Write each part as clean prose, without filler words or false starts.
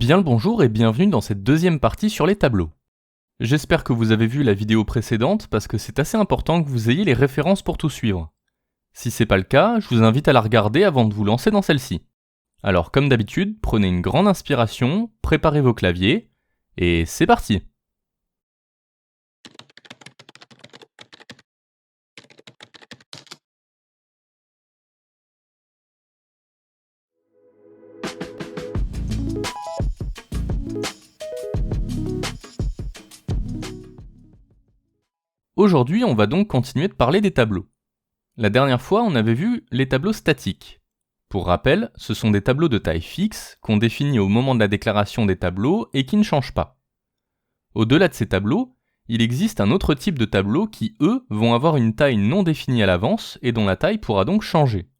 Bien le bonjour et bienvenue dans cette deuxième partie sur les tableaux. J'espère que vous avez vu la vidéo précédente parce que c'est assez important que vous ayez les références pour tout suivre. Si c'est pas le cas, je vous invite à la regarder avant de vous lancer dans celle-ci. Alors comme d'habitude, prenez une grande inspiration, préparez vos claviers, et c'est parti! Aujourd'hui, on va donc continuer de parler des tableaux. La dernière fois, on avait vu les tableaux statiques. Pour rappel, ce sont des tableaux de taille fixe qu'on définit au moment de la déclaration des tableaux et qui ne changent pas. Au-delà de ces tableaux, il existe un autre type de tableaux qui, eux, vont avoir une taille non définie à l'avance et dont la taille pourra donc changer.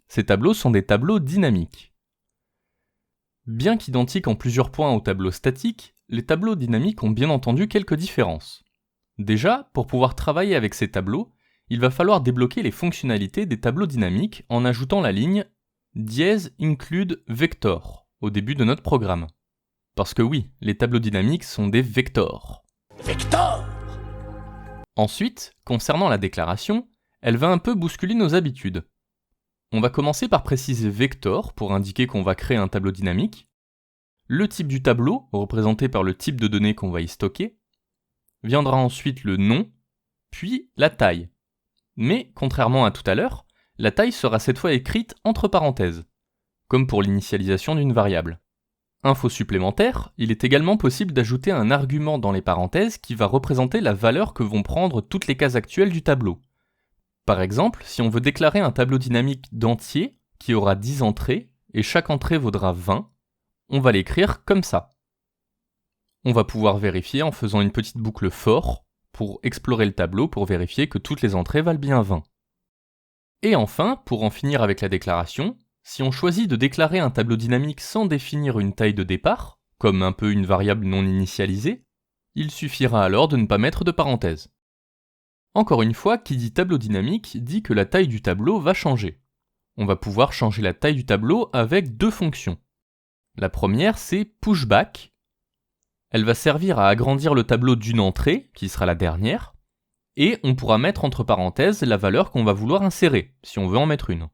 Ces tableaux sont des tableaux dynamiques. Bien qu'identiques en plusieurs points aux tableaux statiques, les tableaux dynamiques ont bien entendu quelques différences. Déjà, pour pouvoir travailler avec ces tableaux, il va falloir débloquer les fonctionnalités des tableaux dynamiques en ajoutant la ligne !include vector au début de notre programme. Parce que oui, les tableaux dynamiques sont des vectors. Vector! Ensuite, concernant la déclaration, elle va un peu bousculer nos habitudes. On va commencer par préciser vector pour indiquer qu'on va créer un tableau dynamique, le type du tableau, représenté par le type de données qu'on va y stocker, viendra ensuite le nom, puis la taille. Mais, contrairement à tout à l'heure, la taille sera cette fois écrite entre parenthèses, comme pour l'initialisation d'une variable. Info supplémentaire, il est également possible d'ajouter un argument dans les parenthèses qui va représenter la valeur que vont prendre toutes les cases actuelles du tableau. Par exemple, si on veut déclarer un tableau dynamique d'entier qui aura 10 entrées et chaque entrée vaudra 20, on va l'écrire comme ça. On va pouvoir vérifier en faisant une petite boucle for pour explorer le tableau pour vérifier que toutes les entrées valent bien 20. Et enfin, pour en finir avec la déclaration, si on choisit de déclarer un tableau dynamique sans définir une taille de départ, comme un peu une variable non initialisée, il suffira alors de ne pas mettre de parenthèse. Encore une fois, qui dit tableau dynamique dit que la taille du tableau va changer. On va pouvoir changer la taille du tableau avec deux fonctions. La première, c'est pushback. Elle va servir à agrandir le tableau d'une entrée, qui sera la dernière, et on pourra mettre entre parenthèses la valeur qu'on va vouloir insérer, si on veut en mettre une.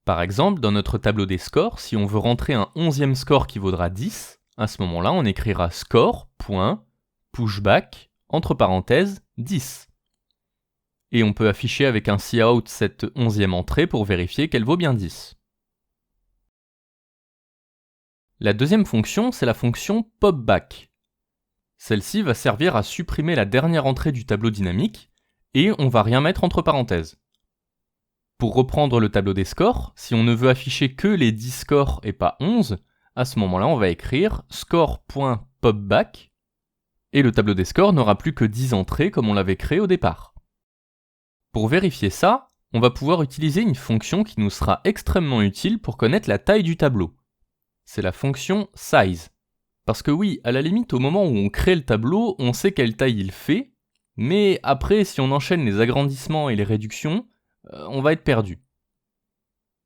Par exemple, dans notre tableau des scores, si on veut rentrer un 11e score qui vaudra 10, à ce moment-là, on écrira score.pushback, entre parenthèses, 10. Et on peut afficher avec un cout cette 11e entrée pour vérifier qu'elle vaut bien 10. La deuxième fonction, c'est la fonction popback. Celle-ci va servir à supprimer la dernière entrée du tableau dynamique, et on va rien mettre entre parenthèses. Pour reprendre le tableau des scores, si on ne veut afficher que les 10 scores et pas 11, à ce moment-là on va écrire score.popback, et le tableau des scores n'aura plus que 10 entrées comme on l'avait créé au départ. Pour vérifier ça, on va pouvoir utiliser une fonction qui nous sera extrêmement utile pour connaître la taille du tableau. C'est la fonction size. Parce que oui, à la limite, au moment où on crée le tableau, on sait quelle taille il fait, mais après, si on enchaîne les agrandissements et les réductions, on va être perdu.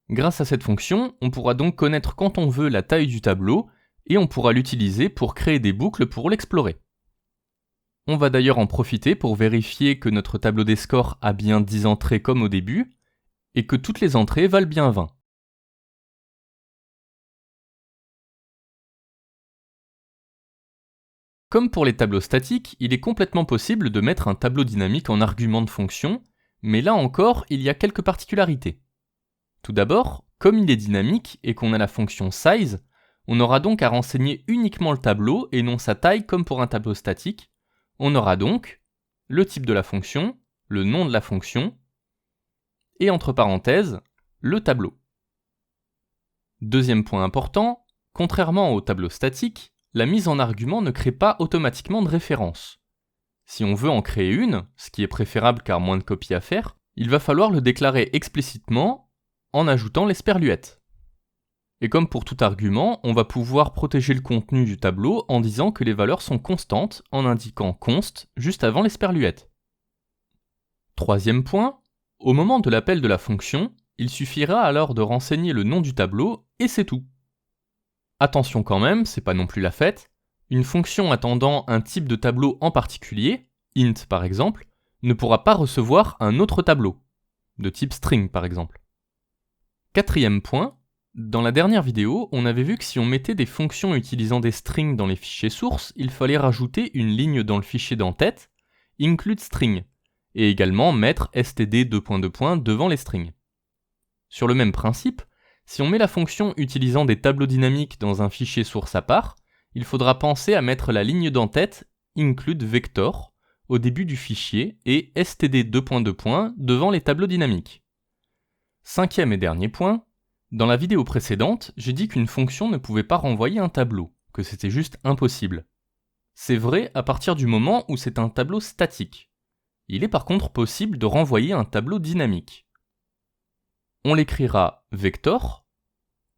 Grâce à cette fonction, on pourra donc connaître quand on veut la taille du tableau, et on pourra l'utiliser pour créer des boucles pour l'explorer. On va d'ailleurs en profiter pour vérifier que notre tableau des scores a bien 10 entrées comme au début, et que toutes les entrées valent bien 20. Comme pour les tableaux statiques, il est complètement possible de mettre un tableau dynamique en argument de fonction, mais là encore, il y a quelques particularités. Tout d'abord, comme il est dynamique et qu'on a la fonction size, on aura donc à renseigner uniquement le tableau et non sa taille comme pour un tableau statique. On aura donc le type de la fonction, le nom de la fonction, et entre parenthèses, le tableau. Deuxième point important, contrairement au tableau statique, la mise en argument ne crée pas automatiquement de référence. Si on veut en créer une, ce qui est préférable car moins de copies à faire, il va falloir le déclarer explicitement en ajoutant l'esperluette. Et comme pour tout argument, on va pouvoir protéger le contenu du tableau en disant que les valeurs sont constantes en indiquant const juste avant l'esperluette. Troisième point, au moment de l'appel de la fonction, il suffira alors de renseigner le nom du tableau et c'est tout. Attention quand même, c'est pas non plus la fête, une fonction attendant un type de tableau en particulier, int par exemple, ne pourra pas recevoir un autre tableau, de type string par exemple. Quatrième point, dans la dernière vidéo, on avait vu que si on mettait des fonctions utilisant des strings dans les fichiers sources, il fallait rajouter une ligne dans le fichier d'entête, include string, et également mettre std : devant les strings. Sur le même principe, si on met la fonction utilisant des tableaux dynamiques dans un fichier source à part, il faudra penser à mettre la ligne d'entête include vector au début du fichier et std : devant les tableaux dynamiques. Cinquième et dernier point, dans la vidéo précédente, j'ai dit qu'une fonction ne pouvait pas renvoyer un tableau, que c'était juste impossible. C'est vrai à partir du moment où c'est un tableau statique. Il est par contre possible de renvoyer un tableau dynamique. On l'écrira vector,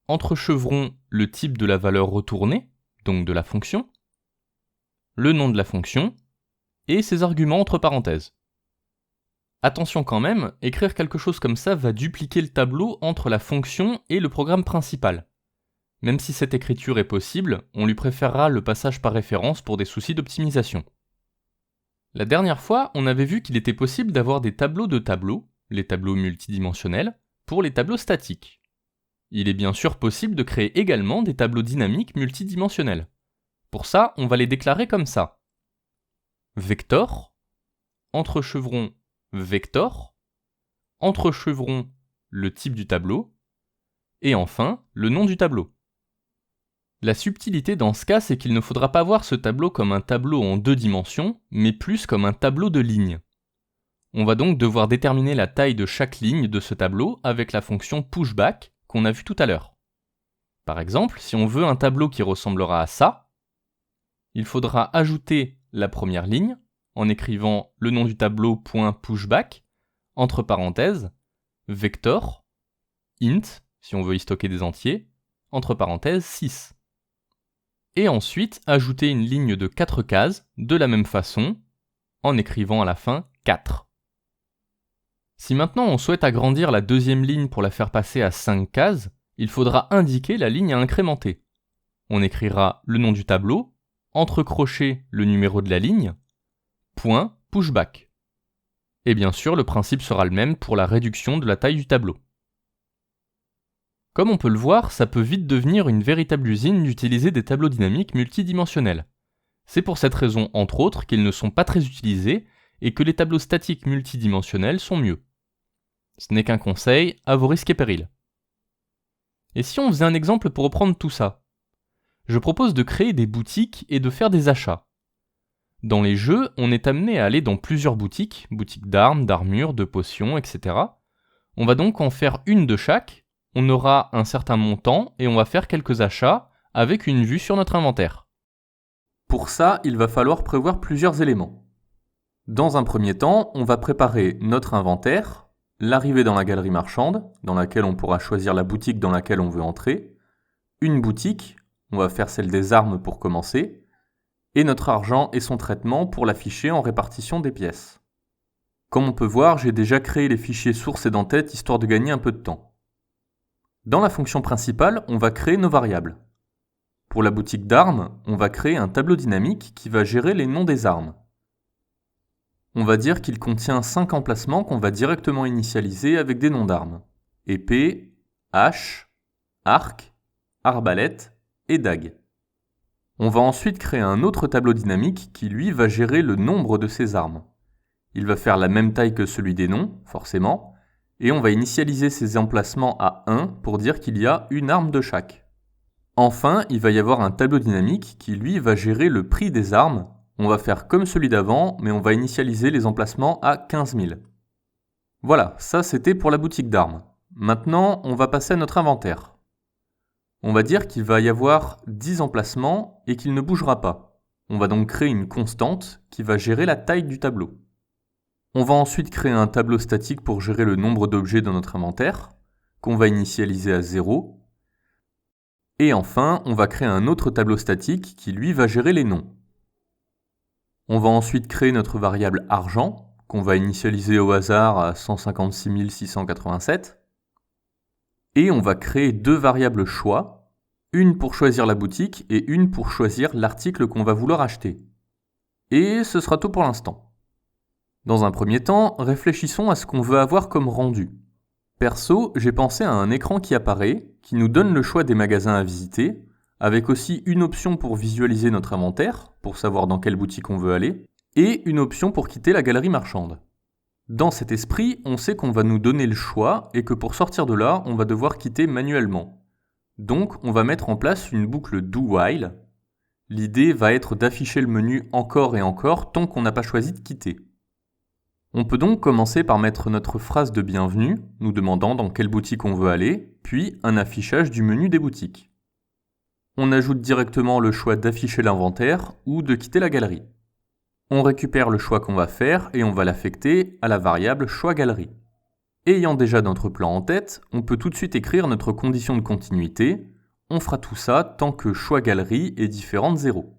entre chevrons le type de la valeur retournée, donc de la fonction, le nom de la fonction, et ses arguments entre parenthèses. Attention quand même, écrire quelque chose comme ça va dupliquer le tableau entre la fonction et le programme principal. Même si cette écriture est possible, on lui préférera le passage par référence pour des soucis d'optimisation. La dernière fois, on avait vu qu'il était possible d'avoir des tableaux de tableaux, les tableaux multidimensionnels, pour les tableaux statiques. Il est bien sûr possible de créer également des tableaux dynamiques multidimensionnels. Pour ça, on va les déclarer comme ça. Vector, entre chevrons vector, entre chevrons le type du tableau, et enfin le nom du tableau. La subtilité dans ce cas, c'est qu'il ne faudra pas voir ce tableau comme un tableau en 2 dimensions, mais plus comme un tableau de lignes. On va donc devoir déterminer la taille de chaque ligne de ce tableau avec la fonction pushback qu'on a vue tout à l'heure. Par exemple, si on veut un tableau qui ressemblera à ça, il faudra ajouter la première ligne en écrivant le nom du tableau .pushback, entre parenthèses, vector, int, si on veut y stocker des entiers, entre parenthèses 6. Et ensuite ajouter une ligne de 4 cases de la même façon, en écrivant à la fin 4. Si maintenant on souhaite agrandir la deuxième ligne pour la faire passer à 5 cases, il faudra indiquer la ligne à incrémenter. On écrira le nom du tableau, entre crochets le numéro de la ligne, point pushback. Et bien sûr, le principe sera le même pour la réduction de la taille du tableau. Comme on peut le voir, ça peut vite devenir une véritable usine d'utiliser des tableaux dynamiques multidimensionnels. C'est pour cette raison, entre autres, qu'ils ne sont pas très utilisés et que les tableaux statiques multidimensionnels sont mieux. Ce n'est qu'un conseil, à vos risques et périls. Et si on faisait un exemple pour reprendre tout ça ? Je propose de créer des boutiques et de faire des achats. Dans les jeux, on est amené à aller dans plusieurs boutiques d'armes, d'armures, de potions, etc. On va donc en faire une de chaque, on aura un certain montant et on va faire quelques achats avec une vue sur notre inventaire. Pour ça, il va falloir prévoir plusieurs éléments. Dans un premier temps, on va préparer notre inventaire, l'arrivée dans la galerie marchande, dans laquelle on pourra choisir la boutique dans laquelle on veut entrer, une boutique, on va faire celle des armes pour commencer, et notre argent et son traitement pour l'afficher en répartition des pièces. Comme on peut voir, j'ai déjà créé les fichiers source et d'entête histoire de gagner un peu de temps. Dans la fonction principale, on va créer nos variables. Pour la boutique d'armes, on va créer un tableau dynamique qui va gérer les noms des armes. On va dire qu'il contient 5 emplacements qu'on va directement initialiser avec des noms d'armes. Épée, hache, arc, arbalète et dague. On va ensuite créer un autre tableau dynamique qui lui va gérer le nombre de ces armes. Il va faire la même taille que celui des noms, forcément, et on va initialiser ces emplacements à 1 pour dire qu'il y a une arme de chaque. Enfin, il va y avoir un tableau dynamique qui lui va gérer le prix des armes. On va faire comme celui d'avant, mais on va initialiser les emplacements à 15 000. Voilà, ça c'était pour la boutique d'armes. Maintenant, on va passer à notre inventaire. On va dire qu'il va y avoir 10 emplacements et qu'il ne bougera pas. On va donc créer une constante qui va gérer la taille du tableau. On va ensuite créer un tableau statique pour gérer le nombre d'objets dans notre inventaire, qu'on va initialiser à 0. Et enfin, on va créer un autre tableau statique qui lui va gérer les noms. On va ensuite créer notre variable argent, qu'on va initialiser au hasard à 156 687. Et on va créer deux variables choix, Une pour choisir la boutique et une pour choisir l'article qu'on va vouloir acheter. Et ce sera tout pour l'instant. Dans un premier temps, réfléchissons à ce qu'on veut avoir comme rendu. Perso, j'ai pensé à un écran qui apparaît, qui nous donne le choix des magasins à visiter, avec aussi une option pour visualiser notre inventaire, pour savoir dans quelle boutique on veut aller, et une option pour quitter la galerie marchande. Dans cet esprit, on sait qu'on va nous donner le choix et que pour sortir de là, on va devoir quitter manuellement. Donc, on va mettre en place une boucle do while. L'idée va être d'afficher le menu encore et encore tant qu'on n'a pas choisi de quitter. On peut donc commencer par mettre notre phrase de bienvenue, nous demandant dans quelle boutique on veut aller, puis un affichage du menu des boutiques. On ajoute directement le choix d'afficher l'inventaire ou de quitter la galerie. On récupère le choix qu'on va faire et on va l'affecter à la variable choix galerie. Ayant déjà notre plan en tête, on peut tout de suite écrire notre condition de continuité. On fera tout ça tant que choix galerie est différent de 0.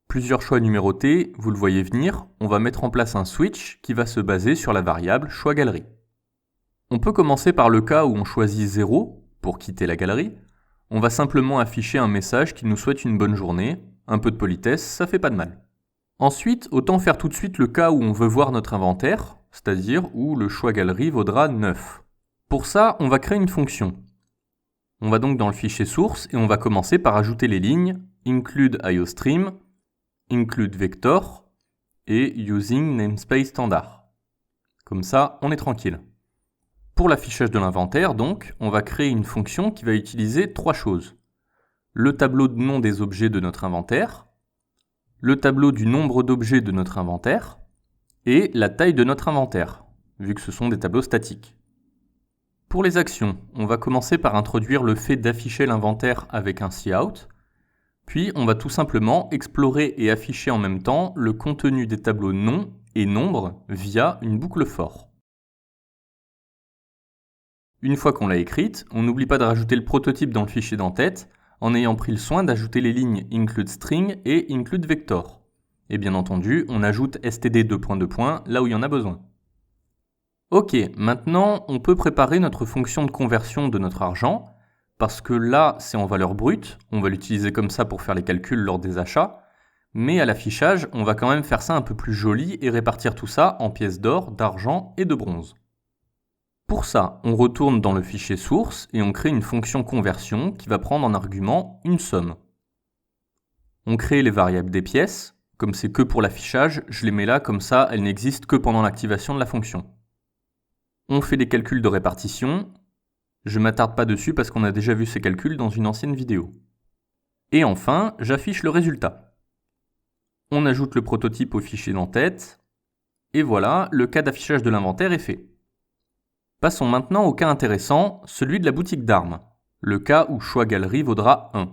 Plusieurs choix numérotés, vous le voyez venir, on va mettre en place un switch qui va se baser sur la variable choix galerie. On peut commencer par le cas où on choisit 0 pour quitter la galerie. On va simplement afficher un message qui nous souhaite une bonne journée. Un peu de politesse, ça fait pas de mal. Ensuite, autant faire tout de suite le cas où on veut voir notre inventaire, c'est-à-dire où le choix galerie vaudra 9. Pour ça, on va créer une fonction. On va donc dans le fichier source et on va commencer par ajouter les lignes include IOStream, include vector et using namespace standard. Comme ça, on est tranquille. Pour l'affichage de l'inventaire, donc, on va créer une fonction qui va utiliser 3 choses. Le tableau de nom des objets de notre inventaire, le tableau du nombre d'objets de notre inventaire et la taille de notre inventaire, vu que ce sont des tableaux statiques. Pour les actions, on va commencer par introduire le fait d'afficher l'inventaire avec un cout, puis on va tout simplement explorer et afficher en même temps le contenu des tableaux nom et nombre via une boucle for. Une fois qu'on l'a écrite, on n'oublie pas de rajouter le prototype dans le fichier d'en-tête en ayant pris le soin d'ajouter les lignes include string et include vector. Et bien entendu, on ajoute std : là où il y en a besoin. Ok, maintenant on peut préparer notre fonction de conversion de notre argent, parce que là c'est en valeur brute, on va l'utiliser comme ça pour faire les calculs lors des achats, mais à l'affichage on va quand même faire ça un peu plus joli et répartir tout ça en pièces d'or, d'argent et de bronze. Pour ça, on retourne dans le fichier source et on crée une fonction conversion qui va prendre en argument une somme. On crée les variables des pièces, comme c'est que pour l'affichage, je les mets là comme ça, elles n'existent que pendant l'activation de la fonction. On fait des calculs de répartition, je ne m'attarde pas dessus parce qu'on a déjà vu ces calculs dans une ancienne vidéo. Et enfin, j'affiche le résultat. On ajoute le prototype au fichier d'en-tête, et voilà, le cas d'affichage de l'inventaire est fait. Passons maintenant au cas intéressant, celui de la boutique d'armes, le cas où choix galerie vaudra 1.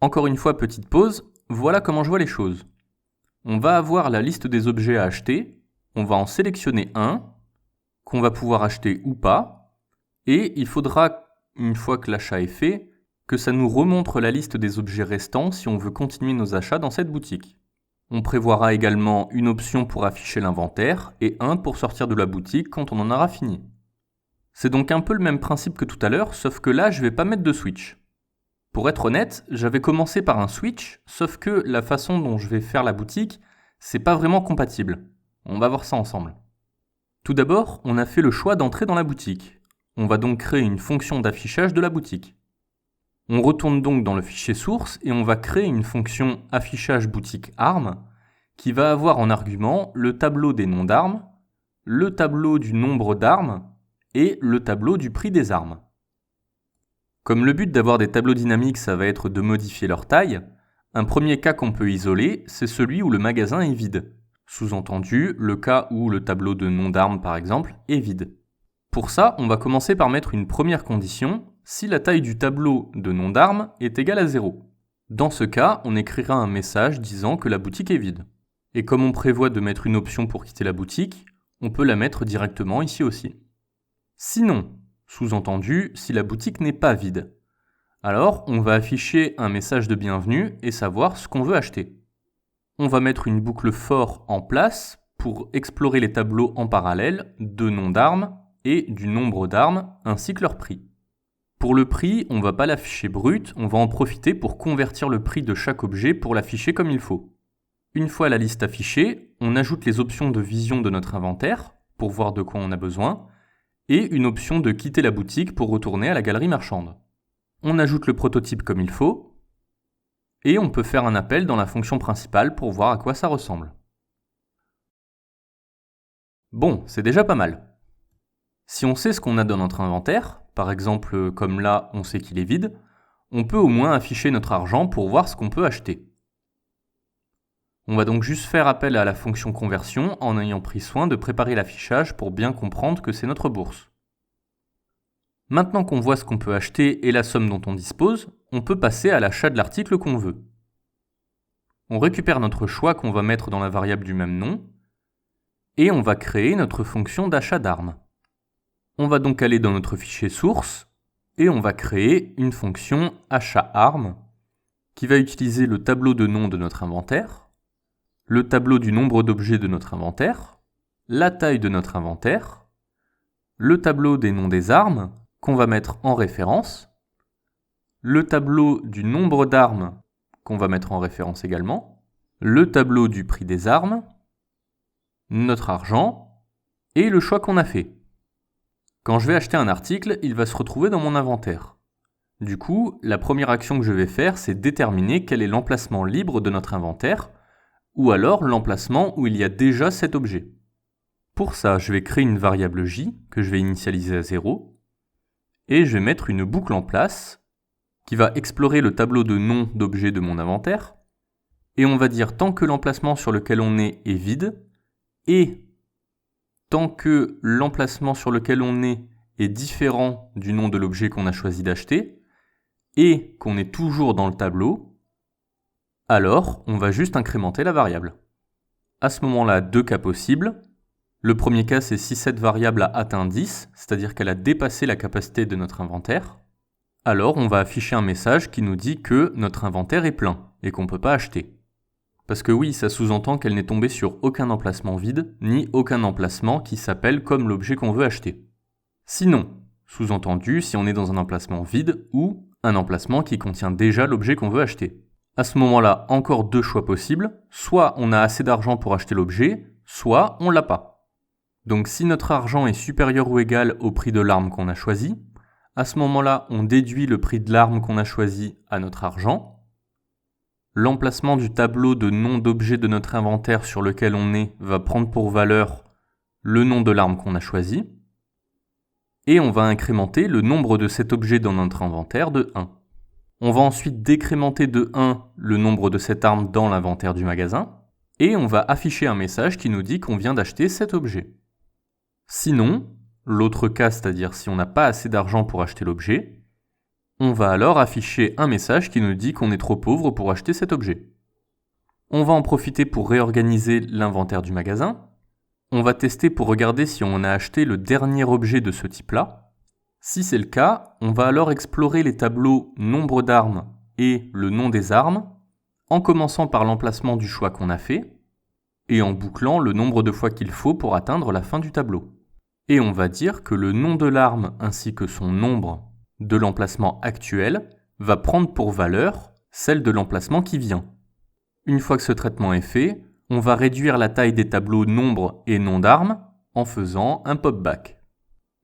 Encore une fois, petite pause, voilà comment je vois les choses. On va avoir la liste des objets à acheter, on va en sélectionner un, qu'on va pouvoir acheter ou pas, et il faudra, une fois que l'achat est fait, que ça nous remontre la liste des objets restants si on veut continuer nos achats dans cette boutique. On prévoira également une option pour afficher l'inventaire et un pour sortir de la boutique quand on en aura fini. C'est donc un peu le même principe que tout à l'heure, sauf que là, je ne vais pas mettre de switch. Pour être honnête, j'avais commencé par un switch, sauf que la façon dont je vais faire la boutique, c'est pas vraiment compatible. On va voir ça ensemble. Tout d'abord, on a fait le choix d'entrer dans la boutique. On va donc créer une fonction d'affichage de la boutique. On retourne donc dans le fichier source et on va créer une fonction affichage boutique armes qui va avoir en argument le tableau des noms d'armes, le tableau du nombre d'armes et le tableau du prix des armes. Comme le but d'avoir des tableaux dynamiques, ça va être de modifier leur taille, un premier cas qu'on peut isoler, c'est celui où le magasin est vide. Sous-entendu, le cas où le tableau de nom d'armes, par exemple, est vide. Pour ça, on va commencer par mettre une première condition, si la taille du tableau de nom d'armes est égale à 0. Dans ce cas, on écrira un message disant que la boutique est vide. Et comme on prévoit de mettre une option pour quitter la boutique, on peut la mettre directement ici aussi. Sinon, sous-entendu, si la boutique n'est pas vide, alors on va afficher un message de bienvenue et savoir ce qu'on veut acheter. On va mettre une boucle for en place pour explorer les tableaux en parallèle de noms d'armes et du nombre d'armes ainsi que leur prix. Pour le prix, on ne va pas l'afficher brut, on va en profiter pour convertir le prix de chaque objet pour l'afficher comme il faut. Une fois la liste affichée, on ajoute les options de vision de notre inventaire, pour voir de quoi on a besoin, et une option de quitter la boutique pour retourner à la galerie marchande. On ajoute le prototype comme il faut, et on peut faire un appel dans la fonction principale pour voir à quoi ça ressemble. Bon, c'est déjà pas mal. Si on sait ce qu'on a dans notre inventaire, par exemple comme là on sait qu'il est vide, on peut au moins afficher notre argent pour voir ce qu'on peut acheter. On va donc juste faire appel à la fonction conversion en ayant pris soin de préparer l'affichage pour bien comprendre que c'est notre bourse. Maintenant qu'on voit ce qu'on peut acheter et la somme dont on dispose, on peut passer à l'achat de l'article qu'on veut. On récupère notre choix qu'on va mettre dans la variable du même nom et on va créer notre fonction d'achat d'armes. On va donc aller dans notre fichier source et on va créer une fonction achat armes qui va utiliser le tableau de nom de notre inventaire, le tableau du nombre d'objets de notre inventaire, la taille de notre inventaire, le tableau des noms des armes qu'on va mettre en référence, le tableau du nombre d'armes qu'on va mettre en référence également, le tableau du prix des armes, notre argent et le choix qu'on a fait. Quand je vais acheter un article, il va se retrouver dans mon inventaire. Du coup, la première action que je vais faire, c'est déterminer quel est l'emplacement libre de notre inventaire, ou alors l'emplacement où il y a déjà cet objet. Pour ça, je vais créer une variable j que je vais initialiser à 0, et je vais mettre une boucle en place qui va explorer le tableau de nom d'objets de mon inventaire, et on va dire tant que l'emplacement sur lequel on est vide, et tant que l'emplacement sur lequel on est différent du nom de l'objet qu'on a choisi d'acheter, et qu'on est toujours dans le tableau, alors on va juste incrémenter la variable. À ce moment-là, deux cas possibles. Le premier cas, c'est si cette variable a atteint 10, c'est-à-dire qu'elle a dépassé la capacité de notre inventaire. Alors on va afficher un message qui nous dit que notre inventaire est plein et qu'on ne peut pas acheter. Parce que oui, ça sous-entend qu'elle n'est tombée sur aucun emplacement vide, ni aucun emplacement qui s'appelle comme l'objet qu'on veut acheter. Sinon, sous-entendu si on est dans un emplacement vide ou un emplacement qui contient déjà l'objet qu'on veut acheter. À ce moment-là, encore deux choix possibles, soit on a assez d'argent pour acheter l'objet, soit on l'a pas. Donc si notre argent est supérieur ou égal au prix de l'arme qu'on a choisi, à ce moment-là, on déduit le prix de l'arme qu'on a choisi à notre argent. L'emplacement du tableau de nom d'objet de notre inventaire sur lequel on est va prendre pour valeur le nom de l'arme qu'on a choisi. Et on va incrémenter le nombre de cet objet dans notre inventaire de 1. On va ensuite décrémenter de 1 le nombre de cette arme dans l'inventaire du magasin, et on va afficher un message qui nous dit qu'on vient d'acheter cet objet. Sinon, l'autre cas, c'est-à-dire si on n'a pas assez d'argent pour acheter l'objet, on va alors afficher un message qui nous dit qu'on est trop pauvre pour acheter cet objet. On va en profiter pour réorganiser l'inventaire du magasin. On va tester pour regarder si on a acheté le dernier objet de ce type-là. Si c'est le cas, on va alors explorer les tableaux nombre d'armes et le nom des armes, en commençant par l'emplacement du choix qu'on a fait, et en bouclant le nombre de fois qu'il faut pour atteindre la fin du tableau. Et on va dire que le nom de l'arme ainsi que son nombre de l'emplacement actuel va prendre pour valeur celle de l'emplacement qui vient. Une fois que ce traitement est fait, on va réduire la taille des tableaux nombre et nom d'armes en faisant un pop-back.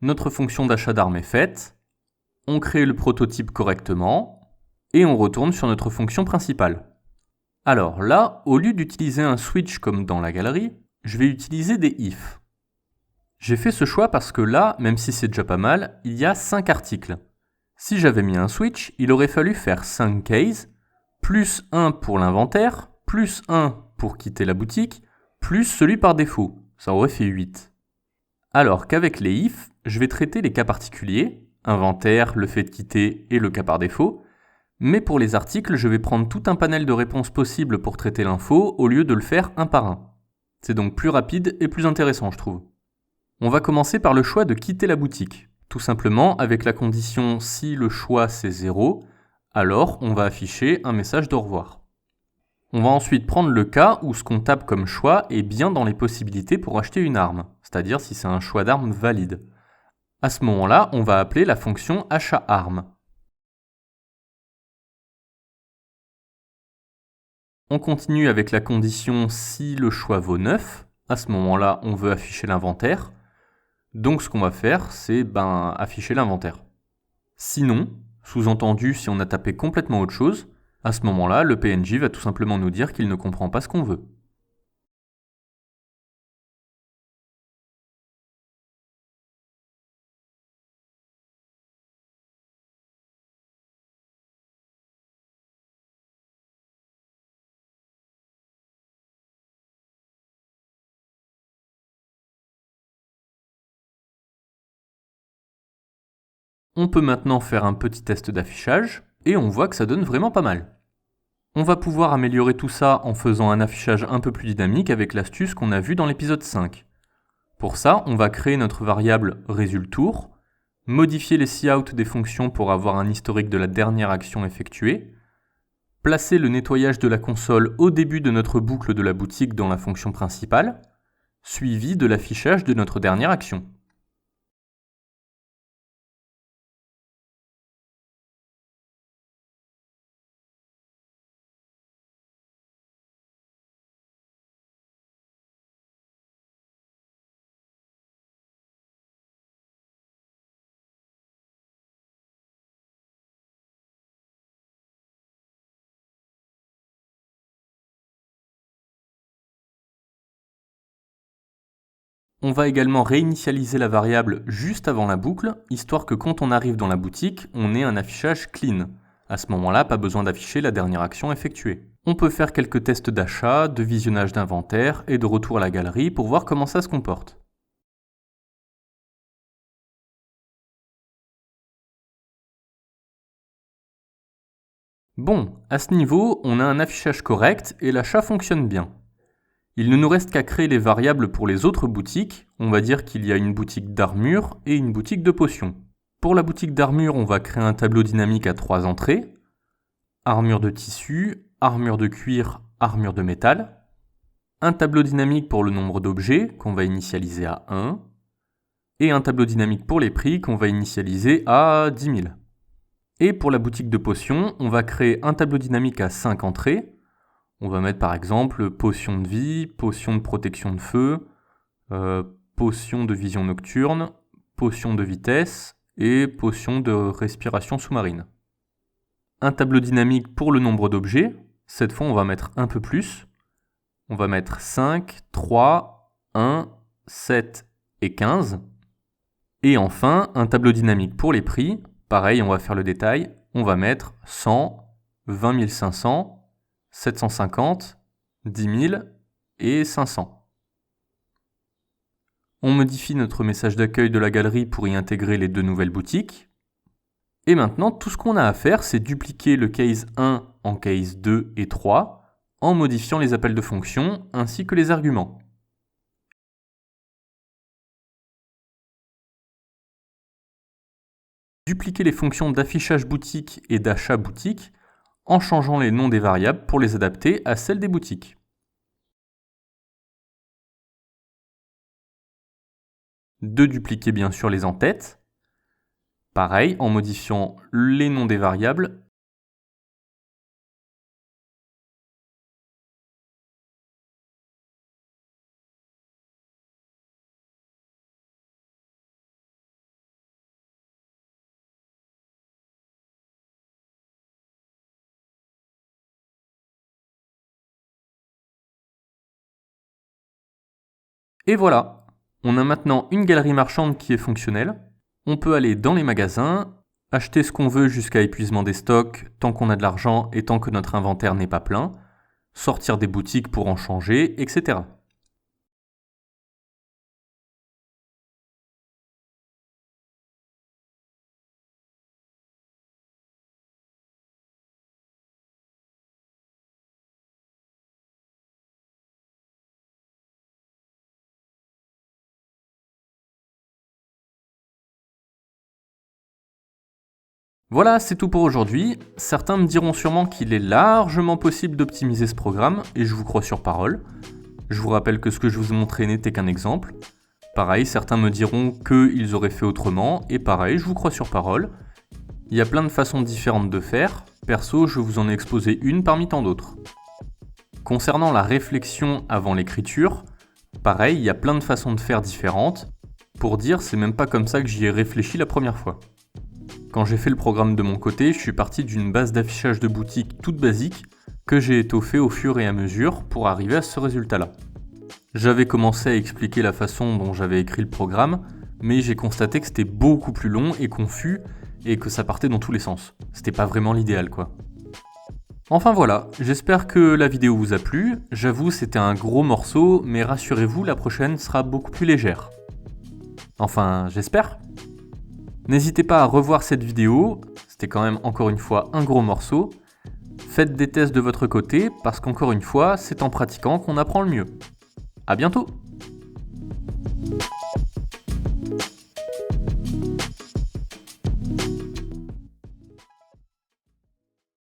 Notre fonction d'achat d'armes est faite, on crée le prototype correctement et on retourne sur notre fonction principale. Alors là, au lieu d'utiliser un switch comme dans la galerie, je vais utiliser des if. J'ai fait ce choix parce que là, même si c'est déjà pas mal, il y a 5 articles. Si j'avais mis un switch, il aurait fallu faire 5 cases, plus 1 pour l'inventaire, plus 1 pour quitter la boutique, plus celui par défaut. Ça aurait fait 8. Alors qu'avec les if, je vais traiter les cas particuliers, inventaire, le fait de quitter et le cas par défaut, mais pour les articles, je vais prendre tout un panel de réponses possibles pour traiter l'info au lieu de le faire un par un. C'est donc plus rapide et plus intéressant, je trouve. On va commencer par le choix de quitter la boutique. Tout simplement, avec la condition si le choix c'est 0, alors on va afficher un message d'au revoir. On va ensuite prendre le cas où ce qu'on tape comme choix est bien dans les possibilités pour acheter une arme, c'est-à-dire si c'est un choix d'arme valide. À ce moment-là, on va appeler la fonction achat-armes. On continue avec la condition si le choix vaut 9. À ce moment-là, on veut afficher l'inventaire. Donc ce qu'on va faire, c'est afficher l'inventaire. Sinon, sous-entendu si on a tapé complètement autre chose, à ce moment-là, le PNJ va tout simplement nous dire qu'il ne comprend pas ce qu'on veut. On peut maintenant faire un petit test d'affichage, et on voit que ça donne vraiment pas mal. On va pouvoir améliorer tout ça en faisant un affichage un peu plus dynamique avec l'astuce qu'on a vue dans l'épisode 5. Pour ça, on va créer notre variable resultour, modifier les cout des fonctions pour avoir un historique de la dernière action effectuée, placer le nettoyage de la console au début de notre boucle de la boutique dans la fonction principale, suivi de l'affichage de notre dernière action. On va également réinitialiser la variable juste avant la boucle, histoire que quand on arrive dans la boutique, on ait un affichage clean. À ce moment-là, pas besoin d'afficher la dernière action effectuée. On peut faire quelques tests d'achat, de visionnage d'inventaire et de retour à la galerie pour voir comment ça se comporte. Bon, à ce niveau, on a un affichage correct et l'achat fonctionne bien. Il ne nous reste qu'à créer les variables pour les autres boutiques. On va dire qu'il y a une boutique d'armure et une boutique de potions. Pour la boutique d'armure, on va créer un tableau dynamique à 3 entrées. Armure de tissu, armure de cuir, armure de métal. Un tableau dynamique pour le nombre d'objets qu'on va initialiser à 1. Et un tableau dynamique pour les prix qu'on va initialiser à 10 000. Et pour la boutique de potions, on va créer un tableau dynamique à 5 entrées. On va mettre par exemple potion de vie, potion de protection de feu, potion de vision nocturne, potion de vitesse et potion de respiration sous-marine. Un tableau dynamique pour le nombre d'objets. Cette fois, on va mettre un peu plus. On va mettre 5, 3, 1, 7 et 15. Et enfin, un tableau dynamique pour les prix. Pareil, on va faire le détail. On va mettre 100, 20 500, 750, 10 000 et 500. On modifie notre message d'accueil de la galerie pour y intégrer les 2 nouvelles boutiques. Et maintenant, tout ce qu'on a à faire, c'est dupliquer le case 1 en case 2 et 3 en modifiant les appels de fonction ainsi que les arguments. Dupliquer les fonctions d'affichage boutique et d'achat boutique en changeant les noms des variables pour les adapter à celles des boutiques. De dupliquer bien sûr les en-têtes. Pareil, en modifiant les noms des variables. Et voilà, on a maintenant une galerie marchande qui est fonctionnelle. On peut aller dans les magasins, acheter ce qu'on veut jusqu'à épuisement des stocks tant qu'on a de l'argent et tant que notre inventaire n'est pas plein, sortir des boutiques pour en changer, etc. Voilà, c'est tout pour aujourd'hui. Certains me diront sûrement qu'il est largement possible d'optimiser ce programme, et je vous crois sur parole. Je vous rappelle que ce que je vous ai montré n'était qu'un exemple. Pareil, certains me diront qu'ils auraient fait autrement, et pareil, je vous crois sur parole. Il y a plein de façons différentes de faire, perso je vous en ai exposé une parmi tant d'autres. Concernant la réflexion avant l'écriture, pareil, il y a plein de façons de faire différentes. Pour dire, c'est même pas comme ça que j'y ai réfléchi la première fois. Quand j'ai fait le programme de mon côté, je suis parti d'une base d'affichage de boutique toute basique que j'ai étoffée au fur et à mesure pour arriver à ce résultat-là. J'avais commencé à expliquer la façon dont j'avais écrit le programme, mais j'ai constaté que c'était beaucoup plus long et confus et que ça partait dans tous les sens. C'était pas vraiment l'idéal quoi. Enfin voilà, j'espère que la vidéo vous a plu. J'avoue c'était un gros morceau, mais rassurez-vous, la prochaine sera beaucoup plus légère. Enfin, j'espère. N'hésitez pas à revoir cette vidéo, c'était quand même encore une fois un gros morceau. Faites des tests de votre côté, parce qu'encore une fois, c'est en pratiquant qu'on apprend le mieux. À bientôt!